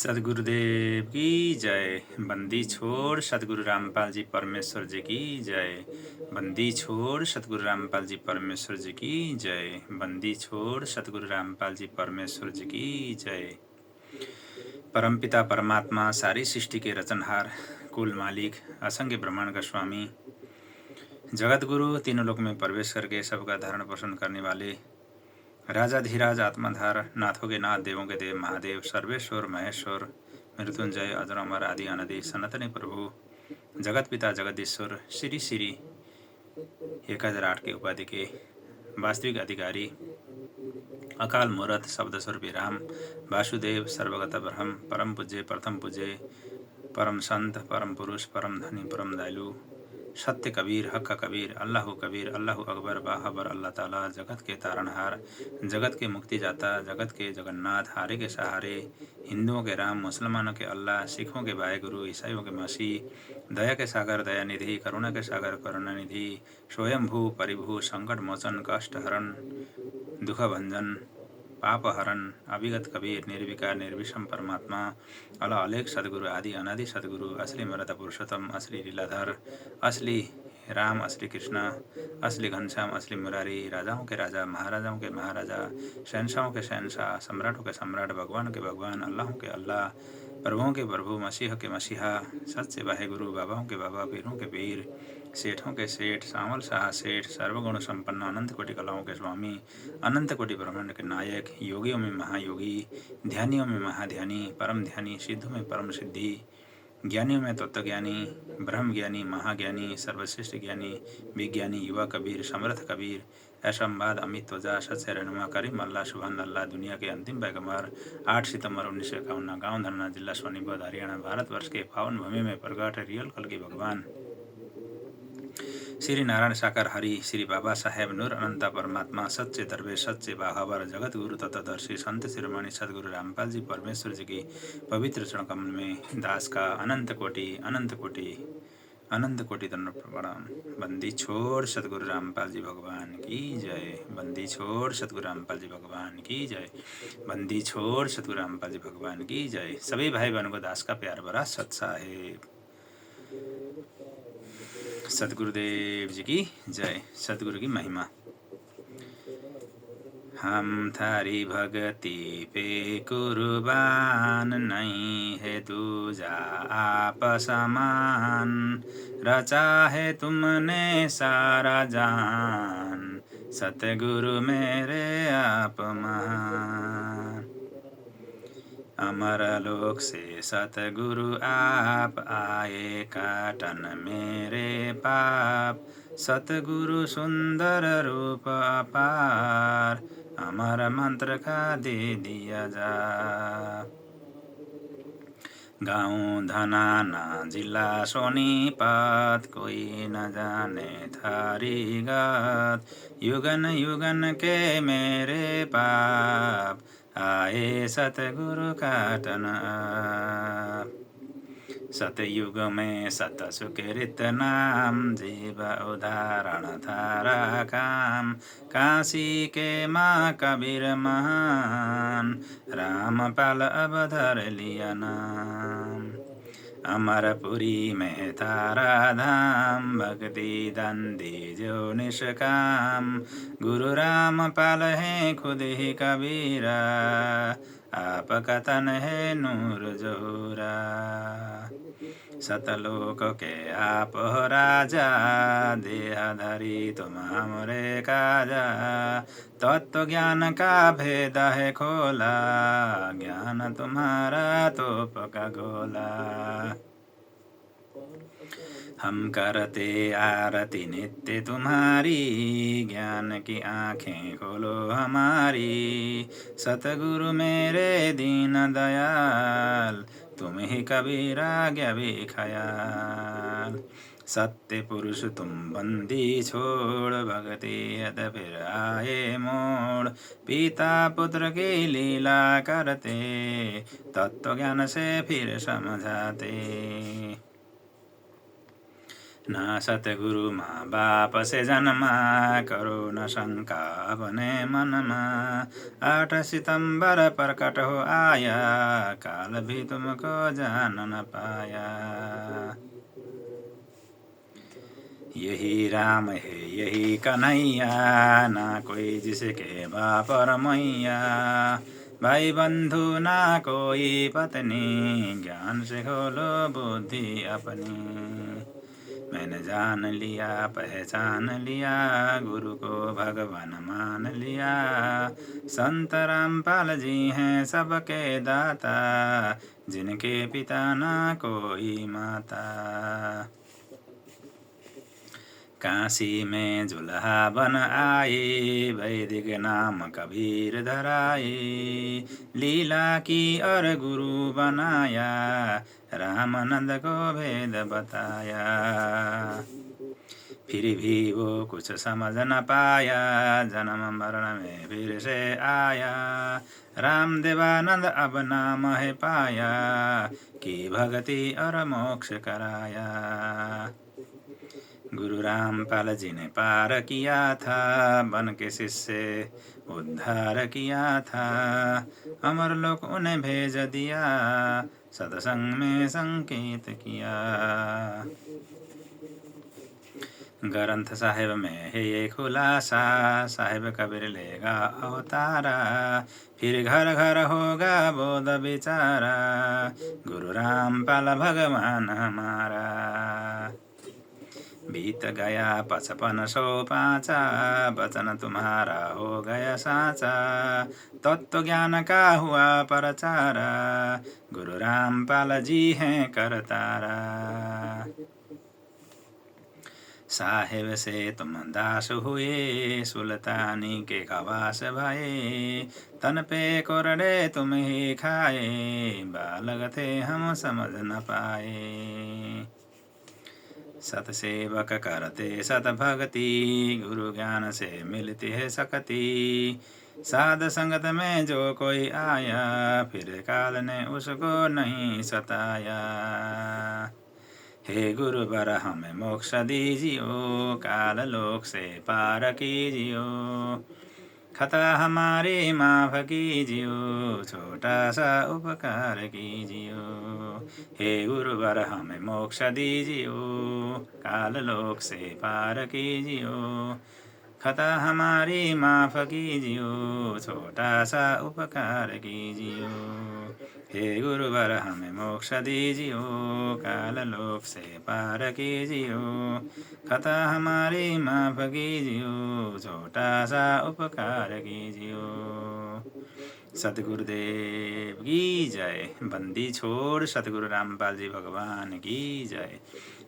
सदगुरुदेव की जय। बंदी छोड़ सदगुरु रामपाल जी परमेश्वर जी की जय। बंदी छोड़ सदगुरु रामपाल जी परमेश्वर जी की जय। बंदी छोड़ सदगुरु रामपाल जी परमेश्वर जी की जय। परमपिता परमात्मा, सारी सृष्टि के रचनहार, कुल मालिक, असंख्य ब्रह्मांड का स्वामी, जगत गुरु, तीनों लोक में प्रवेश करके सबका धारण पोषण करने वाले राजाधिराज आत्माधार, नाथों के नाथ, देवों के देव, महादेव, सर्वेश्वर महेश्वर, मृत्युंजय, अजर अमर, आदि अनादि, सनातनी प्रभु, जगत पिता जगदीश्वर, श्री श्री 1008 के उपाधि के वास्तविक अधिकारी, अकाल मूर्त, शब्द स्वरूपी राम, वासुदेव, सर्वगत ब्रह्म, परम पूज्य, प्रथम पूज्य, परम संत, परम पुरुष, परम धनी, परम दयालु, सत्य कबीर, हक कबीर, अल्लाह कबीर, अल्लाह अकबर, बाहबर, अल्लाह ताला, जगत के तारणहार, जगत के मुक्ति जाता, जगत के जगन्नाथ, हारे के सहारे, हिंदुओं के राम, मुसलमानों के अल्लाह, सिखों के वाहेगुरु, ईसाइयों के मसीह, दया के सागर दया निधि, करुणा के सागर करुणा निधि, स्वयंभू परिभू, संकट मोचन, कष्ट हरण, दुख भंजन, पाप हरण, अभिगत कबीर, निर्विकार निर्विषम परमात्मा, अलेख सदगुरु, आदि अनादि सदगुरु, असली मरद पुरुषोत्तम, असली लीलाधर, असली राम, असली कृष्ण, असली घनश्याम, असली मुरारी, राजाओं के राजा, महाराजाओं के महाराजा, शहनशाहों के शहनशाह, सम्राटों के सम्राट, भगवान के भगवान, अल्लाहों के अल्लाह, प्रभुओं के प्रभु, मसीह के मसीहा, सच्चे वाहेगुरु, बाबाओं के बाबा, पीरों के पीर, सेठों के सेठ, सावल शाह सेठ, सर्वगुण संपन्न, अनंत कोटि कलाओं के स्वामी, अनंत कोटि ब्रह्मांड के नायक, योगियों में महायोगी, ध्यानियों में महाध्यानी, परम ध्यानी, सिद्धों में परम सिद्धि, ज्ञानियों में तत्वज्ञानी, ब्रह्म ज्ञानी, महाज्ञानी, सर्वश्रेष्ठ ज्ञानी, विज्ञानी, युवा कबीर, समर्थ कबीर, ऐशंबाद, अमित त्वजा, सत्य रहनुमा, करीम अल्लाह, सुबहान अल्लाह, दुनिया के अंतिम पैगंबर, 8 सितंबर 1951, गाँव धरना, जिला सोनीपत, हरियाणा, भारतवर्ष के पावन भूमि में प्रकट रियल कल के भगवान श्री नारायण साकार हरि, श्री बाबा साहेब नूर अनंता परमात्मा, सच्चे दरवेश, सच्चे बाहावर, जगत गुरु तत्वदर्शी, संत शिरोमणि सदगुरु रामपाल जी परमेश्वर जी की पवित्र चरण कमल में दास का अनंत कोटि दंड प्रणाम। बंदी छोड़ सदगुरु रामपाल जी भगवान की जय। बंदी छोड़ सदगुरु रामपाल जी भगवान की जय। बंदी छोड़ सदगुरु रामपाल जी भगवान की जय। सभी भाई बहनों को दास का प्यार भरा सत साहेब। सतगुरुदेव जी की जय। सतगुरु की महिमा। हम थारी भक्ति पे कुर्बान, नहीं है दूजा आप समान, रचा है तुमने सारा जान, सतगुरु मेरे आप महान। अमर लोक से सतगुरु आप आए, काटन मेरे पाप, सतगुरु सुंदर रूप अपार, अमर मंत्र का दे दिया जा। गाँव धनाना, जिला सोनीपत, कोई न जाने थारी गत, युगन युगन के मेरे पाप, आए सतगुरु काटन आप। सतयुग में सत सुकृत नाम, जीव उदाहरण थारा काम, काशी के माँ कबीर महान, रामपाल अब धर लिया नाम। अमरपुरी में तारा धाम, भक्ति दंदी जो निष्काम, गुरु रामपाल है खुद ही कबीरा, आप कथन है नूर जोरा। सतलोक के आप हो राजा, देहधारी तुम हमरे काजा, तत्व ज्ञान का भेद है खोला, ज्ञान तुम्हारा तोप का गोला। हम करते आरती नित्य तुम्हारी, ज्ञान की आँखें खोलो हमारी, सतगुरु मेरे दीन दयाल, तुम ही कबीर आज्ञा भी ख्याल। सत्य पुरुष तुम बंदी छोड़, भक्ति यद फिर आए मोड़, पिता पुत्र की लीला करते, तत्व ज्ञान से फिर समझाते। न सतगुरु माँ बाप से जन्मा, करो न शंका अपने मनमा। 8 सितंबर प्रकट हो आया, काल भी तुमको जान न पाया। यही राम है यही कन्हैया, ना कोई जिसके बाप और मैया। भाई बंधु ना कोई पत्नी, ज्ञान से खोलो बुद्धि अपनी। मैंने जान लिया पहचान लिया, गुरु को भगवान मान लिया। संत रामपाल जी हैं सबके दाता, जिनके पिता ना कोई माता। काशी में जुल्हा बन आए, वैदिक नाम कबीर धराए। लीला की और गुरु बनाया, रामानंद को भेद बताया। फिर भी वो कुछ समझ न पाया, जन्म मरण में फिर से आया। राम देवानंद अब नाम है पाया, कि भक्ति और मोक्ष कराया। गुरु रामपाल जी ने पार किया था, बन के शिष्य उद्धार किया था। अमर लोक उन्हें भेज दिया, सत्संग में संकेत किया। ग्रंथ साहिब में है ये खुलासा, साहिब कबीर लेगा अवतारा। फिर घर घर होगा बोध बिचारा, गुरु रामपाल भगवान हमारा। बीत गया 5505, वचन तुम्हारा हो गया साचा। तत्व ज्ञान का हुआ प्रचारा, गुरु रामपाल जी हैं करतारा। साहेब से तुम दास हुए, सुल्तानी के खवास भये। तन पे कोरडे तुम ही खाए, बालक थे हम समझ न पाए। सत सेवक करते सत भक्ति, गुरु ज्ञान से मिलती है शक्ति। साध संगत में जो कोई आया, फिर काल ने उसको नहीं सताया। हे गुरुवर हमें मोक्ष दीजियो, काल लोक से पार कीजियो। खता हमारी माफ कीजियो, छोटा सा उपकार कीजियो। हे गुरुवर हमें मोक्ष दीजियो, काल लोक से पार कीजियो। खता हमारी माफ कीजियो, छोटा सा उपकार कीजियो। हे गुरुवर हमें मोक्ष दीजियो, काल लोक से पार कीजियो। खता हमारी माफ कीजियो, छोटा सा उपकार कीजियो। सतगुरुदेव की जय। बंदी छोड़ सतगुरु रामपाल जी भगवान की जय।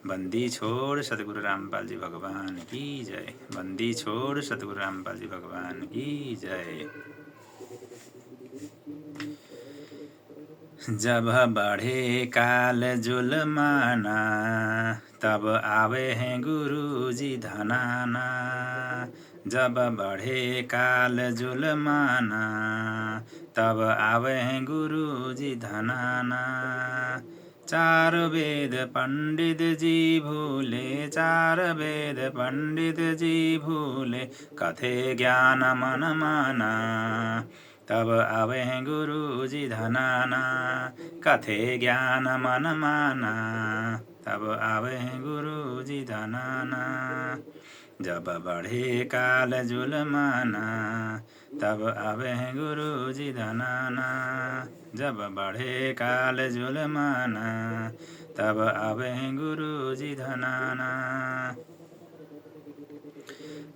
बंदी छोड़ सतगुरु रामपाल जी भगवान की जय। बंदी छोड़ सतगुरु रामपाल जी भगवान की जय। जब बढ़े काल जुल्माना, तब आवे हैं गुरु जी धनाना। जब बढ़े काल जुल्माना, तब आवे हैं गुरु जी धनाना। 4 वेद पंडित जी भूले, 4 वेद पंडित जी भूले। कथे ज्ञान मन माना, तब आवे हैं गुरु जी धनाना। कथे ज्ञान मन माना, तब आवे हैं गुरु जी धनाना। जब बढ़े काल जुल्माना, तब आवे हैं गुरु जी धनाना। जब बढ़े काल जुल्माना, तब आवे हैं गुरु जी धनाना।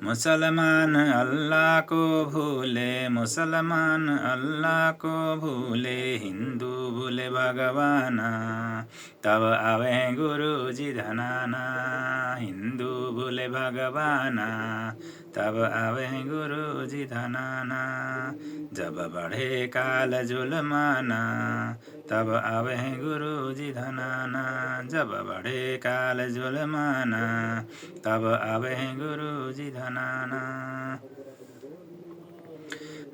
मुसलमान अल्लाह को भूले, मुसलमान अल्लाह को भूले। हिंदू भूले भगवाना, तब आवे गुरु जी धनाना। हिंदू भूले भगवाना, तब आवे गुरु जी धनाना। जब बढ़े काल जुल्माना, तब आवे गुरु जी धनाना। जब बढ़े काल जुल्माना, तब आवे गुरु जी धनाना।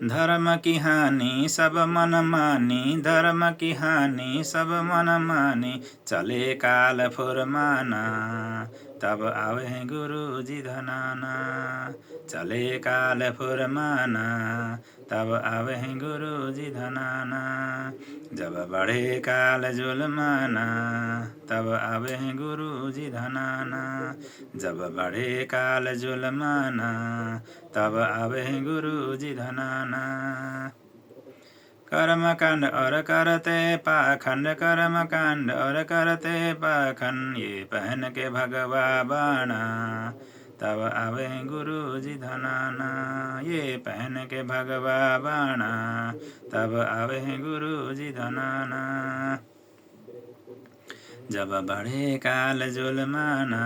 धर्म की हानि सब मन मानी, धर्म की हानि सब मन मानी, चले काल फुरमाना, तब आवे गुरु जी धनाना। चले काल फुरमाना, तब आवे गुरु जी धनाना। जब बढ़े काल जुलमाना, तब आवे गुरु जी धनाना। जब बढ़े काल जुलमाना, तब आवे गुरु जी धनाना। कर्म कांड और करते पाखंड, कर्म कांड और करते पाखंड, ये पहन के भगवा बाणा, तब आवे गुरु जी धनाना। ये पहन के भगवा बाणा, तब आवे गुरु जी धनाना। जब बढ़े काल जुलमाना,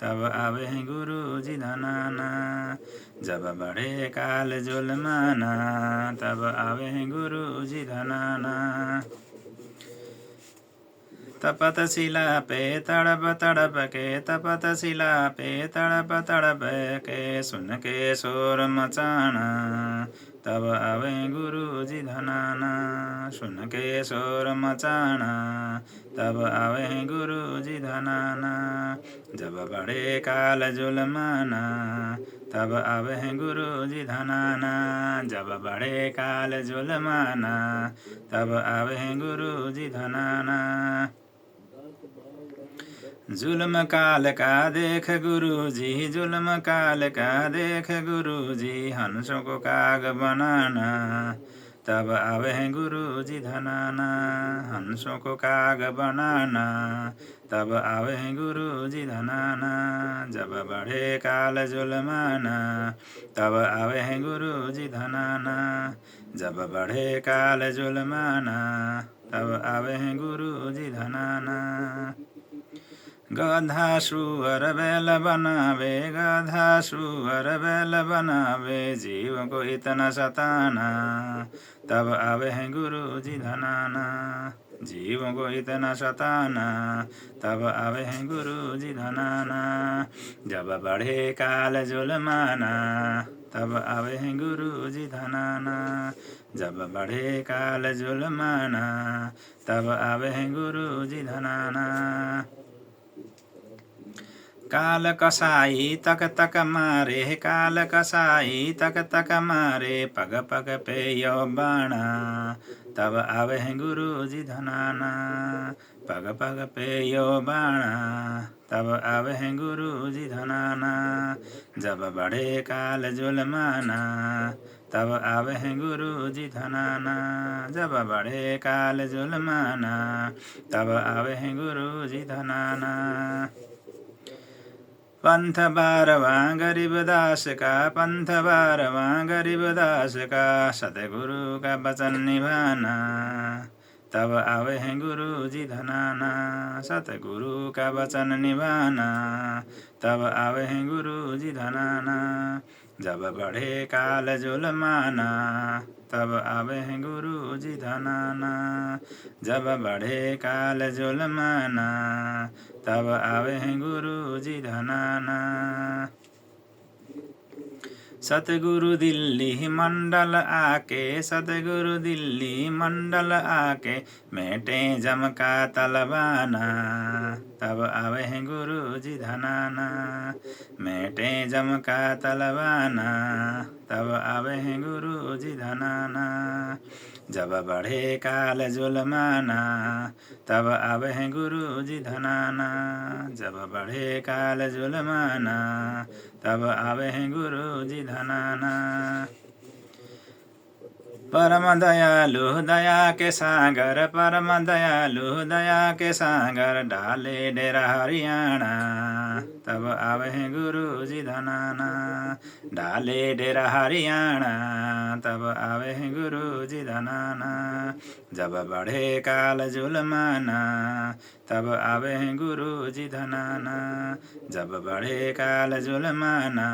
तब आवे गुरु जी धनाना। जब बढ़े काल जुलमाना, तब आवे गुरु जी धनाना। तपत शिला पे तड़प तड़प के, तपत शिला पे तड़प तड़प के, सुन के शोर मचाना, तब आवे गुरु जी धनाना। सुन के शोर मचाना, तब आवे गुरु जी धनाना। जब बढ़े काल जुलमाना, तब आवे गुरु जी धनाना। जब बढ़े काल जुलमाना, तब आवे गुरु जी धनाना। जुल्म काल का देख गुरु जी, जुल्म काल का देख गुरु जी, हंसों को काग बनाना, तब आवे गुरु जी धनाना। हंसों को काग बनाना, तब आवे गुरु जी धनाना। जब बढ़े काल जुलमाना, तब आवे गुरु जी धनाना। जब बढ़े काल जुलमाना, तब आवे गुरु जी धनाना। गधा सुअर बैल बनावे, गधा सुअर बैल बनावे, जीव को इतना सताना, तब आवे गुरु जी धनाना। जीवों को इतना सताना, तब आवे गुरु जी धनाना। जब बढ़े काल जुलमाना, तब आवे गुरु जी धनाना। जब बढ़े काल जुलमाना, तब आवे गुरु जी धनाना। काल कसाई तक तक मारे, काल कसाई तक तक मारे, पग पग पे यो बाणा, तब आवे गुरु जी धनाना। पग पग पे यो बाणा, तब आवे गुरु जी धनाना। जब बढ़े काल जुलमाना, तब आवे गुरु जी धनाना। जब बढ़े काल जुलमाना, तब आवे गुरु जी धनाना। पंथ बारवा गरीबदास का, पंथ बारवा गरीबदास का, सतगुरु का वचन निभाना, तब आवे गुरु जी धनाना। सतगुरु का वचन निभाना, तब आवे गुरु जी धनाना। जब बढ़े काल जुलमाना, तब आवे गुरु जी धनाना। जब बढ़े काल जुलमाना, तब आवे गुरु जी धनाना। सतगुरु दिल्ली मंडल आके, सतगुरु दिल्ली मंडल आके, मेटे जम का तलबाना, तब आवे गुरु जी धनाना। मेटे जम का तलबाना, तब आवे गुरु जी धनाना। जब बढ़े काल जुलमाना, तब आवे गुरु जी धनाना। जब बढ़े काल जुलमाना, तब आवे गुरु जी धनाना। परम दयालु दया के सागर, परम दयालु दया के सागर, डाले डेरा हरियाणा, तब आवे गुरु जी धनाना। डाले डेरा हरियाणा, तब आवे गुरु जी धनाना। जब बढ़े काल जुलमाना, तब आवे गुरु जी धनाना। जब बढ़े काल जुलमाना,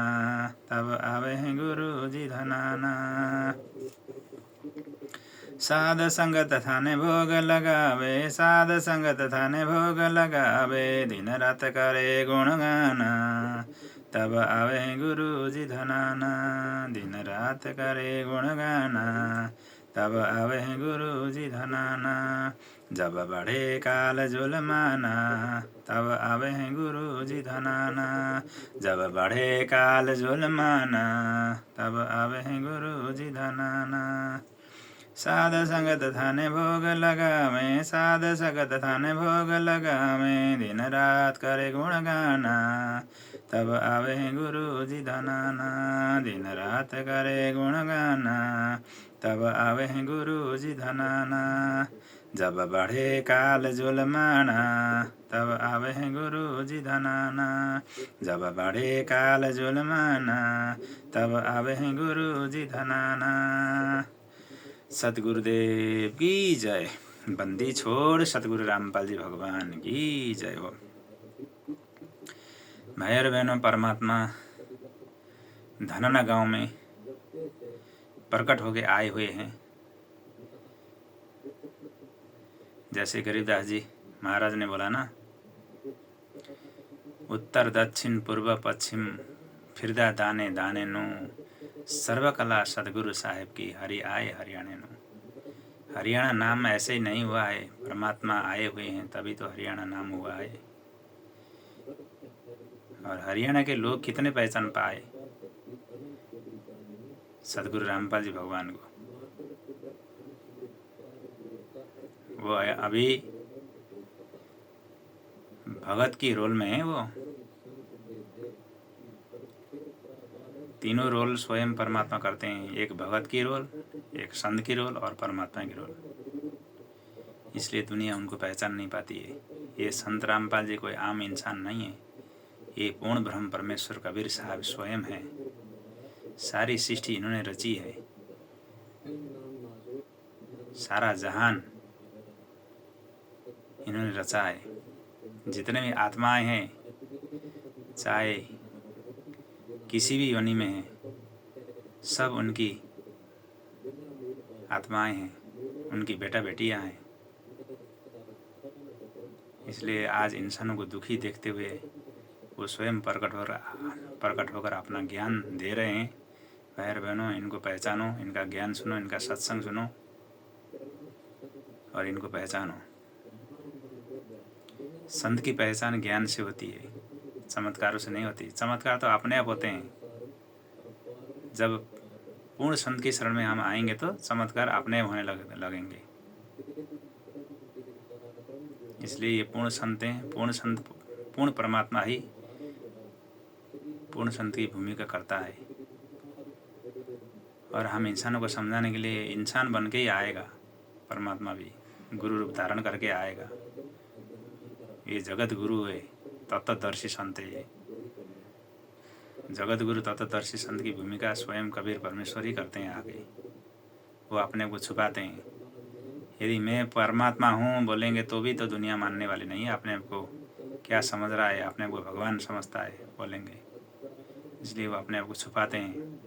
तब आवे गुरु जी धनाना। साध संगत थाने भोग लगावे, साध संगत थाने भोग लगावे, दिन रात करे गुणगाना, तब आवे गुरु जी धनाना, दिन रात करे गुणगाना। तब आवे गुरु जी धनाना, जब बढ़े काल जुलमाना। तब आवे गुरु जी धनाना, जब बढ़े काल जुलमाना। तब आवे गुरु जी धनाना। साध संगत थाने भोग लगावे, साध संगत थाने भोग लगावे, दिन रात करे गुणगाना। तब आवे गुरु जी धनाना, दिन रात करे गुणगाना। तब आवे गुरु जी धनाना, जब बढ़े काल जुलमाना। तब आवे गुरु जी धनाना, जब बढ़े काल जुलमाना। तब आवे गुरु जी धनाना। सतगुरुदेव की जय। बंदी छोड़ सतगुरु रामपाल जी भगवान की जय हो। भाई और बहनों, परमात्मा धनाना गांव में प्रकट होके आए हुए हैं। जैसे गरीबदास जी महाराज ने बोला ना, उत्तर दक्षिण पूर्व पश्चिम फिरदा दाने दाने नु, सर्वकला सदगुरु साहेब की हरि आए हरियाणे नु। हरियाणा नाम ऐसे ही नहीं हुआ है, परमात्मा आए हुए हैं तभी तो हरियाणा नाम हुआ है। और हरियाणा के लोग कितने पहचान पाए सदगुरु रामपाल जी भगवान को। वो अभी भगत की रोल में है। वो तीनों रोल स्वयं परमात्मा करते हैं, एक भगत की रोल, एक संत की रोल और परमात्मा की रोल। इसलिए दुनिया उनको पहचान नहीं पाती है। ये संत रामपाल जी कोई आम इंसान नहीं है, ये पूर्ण ब्रह्म परमेश्वर कबीर साहब स्वयं है। सारी सृष्टि इन्होंने रची है, सारा जहान इन्होंने रचा है। जितने भी आत्माएं हैं, चाहे किसी भी योनि में हैं, सब उनकी आत्माएं हैं, उनकी बेटा बेटियां हैं। इसलिए आज इंसानों को दुखी देखते हुए वो स्वयं प्रकट होकर अपना ज्ञान दे रहे हैं। भाई बहनों, इनको पहचानो, इनका ज्ञान सुनो, इनका सत्संग सुनो और इनको पहचानो। संत की पहचान ज्ञान से होती है, चमत्कारों से नहीं होती। चमत्कार तो अपने आप होते हैं। जब पूर्ण संत की शरण में हम आएंगे तो चमत्कार अपने आप होने लगेंगे। इसलिए ये पूर्ण संत हैं। पूर्ण परमात्मा ही पूर्ण संत की भूमिका करता है। और हम इंसानों को समझाने के लिए इंसान बन के ही आएगा। परमात्मा भी गुरु रूप धारण करके आएगा। ये जगत गुरु है, तत्वदर्शी संत है। ये जगत गुरु तत्वदर्शी संत की भूमिका स्वयं कबीर परमेश्वर ही करते हैं आगे। वो अपने को छुपाते हैं। यदि मैं परमात्मा हूँ बोलेंगे तो भी तो दुनिया मानने वाली नहीं है। अपने को क्या समझ रहा है, अपने को भगवान समझता है बोलेंगे, इसलिए वो अपने आप को छुपाते हैं।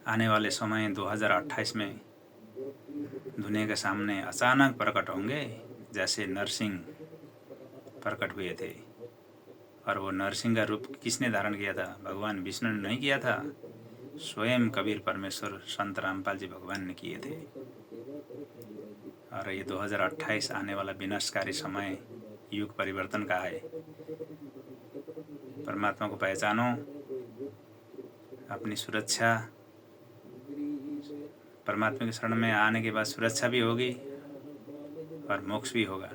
आने वाले समय 2028 में दुनिया के सामने अचानक प्रकट होंगे, जैसे नरसिंह प्रकट हुए थे। और वो नरसिंह का रूप किसने धारण किया था? भगवान विष्णु ने नहीं किया था, स्वयं कबीर परमेश्वर संत रामपाल जी भगवान ने किए थे। और ये 2028 आने वाला विनाशकारी समय युग परिवर्तन का है। परमात्मा को पहचानो, अपनी सुरक्षा, परमात्मा की शरण में आने के बाद सुरक्षा भी होगी और मोक्ष भी होगा।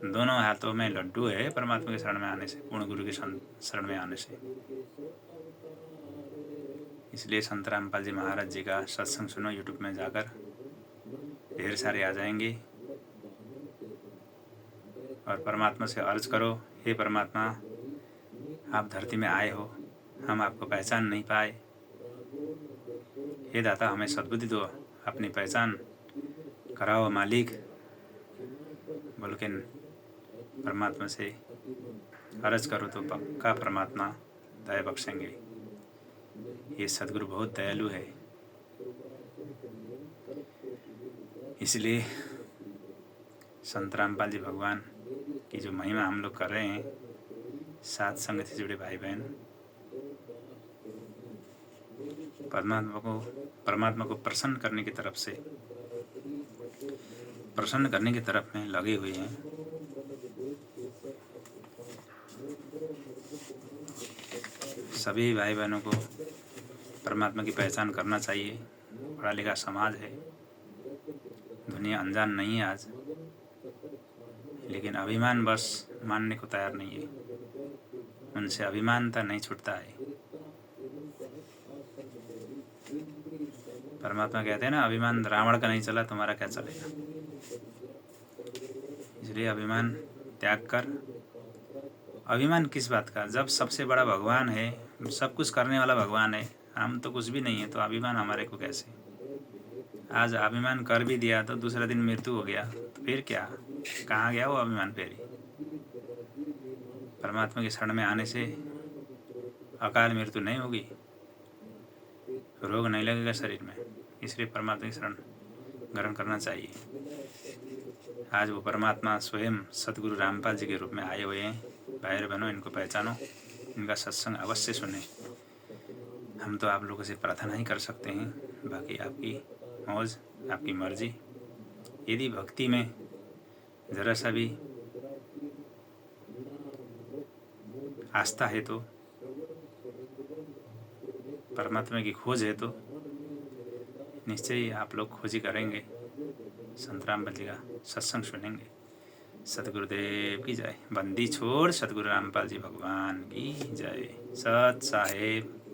दोनों हाथों में लड्डू है परमात्मा की शरण में आने से, पूर्ण गुरु की शरण में आने से। इसलिए संत रामपाल जी महाराज जी का सत्संग सुनो। यूट्यूब में जाकर ढेर सारे आ जाएंगे और परमात्मा से अर्ज करो, हे परमात्मा, आप धरती में आए हो, हम आपको पहचान नहीं पाए। हे दाता, हमें सद्बुद्धि दो, अपनी पहचान कराओ मालिक। बोल के परमात्मा से अर्ज करो तो पक्का परमात्मा दया बख्शेंगे। ये सदगुरु बहुत दयालु है। इसलिए संत रामपाल जी भगवान की जो महिमा हम लोग कर रहे हैं, साथ संग से जुड़े भाई बहन परमात्मा को प्रसन्न करने की तरफ में लगे हुए हैं। सभी भाई बहनों को परमात्मा की पहचान करना चाहिए। पढ़ा लिखा समाज है, दुनिया अनजान नहीं है आज, लेकिन अभिमान बस मानने को तैयार नहीं है। उनसे अभिमानता नहीं छूटता है। परमात्मा कहते हैं ना, अभिमान रावण का नहीं चला, तुम्हारा क्या चलेगा। इसलिए अभिमान त्याग कर, अभिमान किस बात का, जब सबसे बड़ा भगवान है, सब कुछ करने वाला भगवान है, हम तो कुछ भी नहीं है, तो अभिमान हमारे को कैसे। आज अभिमान कर भी दिया तो दूसरा दिन मृत्यु हो गया, तो फिर क्या, कहाँ गया वो अभिमान। फिर परमात्मा की शरण में आने से अकाल मृत्यु नहीं होगी, रोग नहीं लगेगा शरीर में। इसलिए परमात्मा की शरण ग्रहण करना चाहिए। आज वो परमात्मा स्वयं सदगुरु रामपाल जी के रूप में आए हुए हैं। भाई बहनों, इनको पहचानो, इनका सत्संग अवश्य सुने। हम तो आप लोगों से प्रार्थना ही कर सकते हैं, बाकी आपकी मौज, आपकी मर्जी। यदि भक्ति में जरा सा भी आस्था है तो, परमात्मा की खोज है तो निश्चय ही आप लोग खोजी करेंगे, संत रामपाल जी का सत्संग सुनेंगे। सतगुरुदेव की जय। बंदी छोड़ सतगुरु रामपाल जी भगवान की जय। सत साहेब।